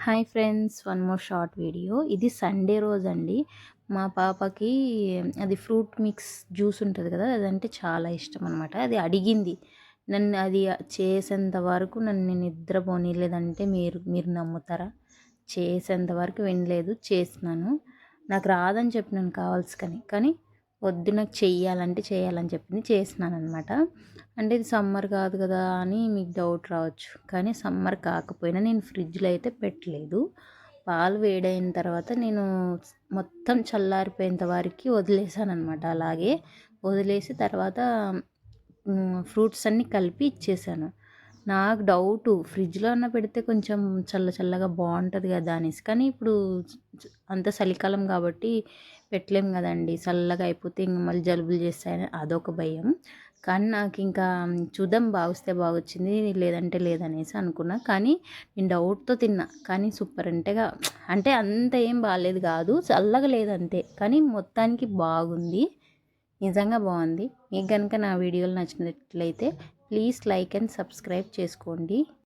Hi friends, one more short video. ఇది Sunday రోజండి. మా పాపకి అది ఫ్రూట్ మిక్స్ జ్యూస్ ఉంటుంది కదా, అదంటే చాలా ఇష్టం అనమాట. అది అడిగింది నన్ను. అది చేసేంత వరకు నన్ను నిద్రపోనీయలేదంటే మీరు మీరు నమ్ముతారా? చేసేంత వరకు వినలేదు. చేసినాను. నాకు రాదని చెప్పినాను కావాల్సుకని, కానీ వద్దు నాకు చెయ్యాలంటే చేయాలని చెప్పింది, చేసినాను అనమాట. అంటే ఇది సమ్మర్ కాదు కదా అని మీకు డౌట్ రావచ్చు, కానీ సమ్మర్ కాకపోయినా నేను ఫ్రిడ్జ్లో అయితే పెట్టలేదు. పాలు వేడైన తర్వాత నేను మొత్తం చల్లారిపోయేంత వరకు వదిలేసాను అనమాట. అలాగే వదిలేసి తర్వాత ఫ్రూట్స్ అన్నీ కలిపి ఇచ్చేసాను. నాకు డౌటు, ఫ్రిడ్జ్లో అన్న పెడితే కొంచెం చల్ల చల్లగా బాగుంటుంది కదా అనేసి, కానీ ఇప్పుడు అంత చలికాలం కాబట్టి పెట్టలేం కదండి. చల్లగా అయిపోతే ఇంక మళ్ళీ జలుబులు చేస్తాయని అదొక భయం. కానీ నాకు ఇంకా చూద్దాం, బాగొస్తే బాగొచ్చింది, లేదంటే లేదనేసి అనుకున్నా. కానీ నేను డౌట్తో తిన్నా, కానీ సూపర్ అంటే అంత ఏం బాగాలేదు కాదు, చల్లగా లేదంతే, కానీ మొత్తానికి బాగుంది. నిజంగా బాగుంది. మీకు కనుక నా వీడియోలు నచ్చినట్లయితే ప్లీజ్ లైక్ అండ్ సబ్స్క్రైబ్ చేసుకోండి.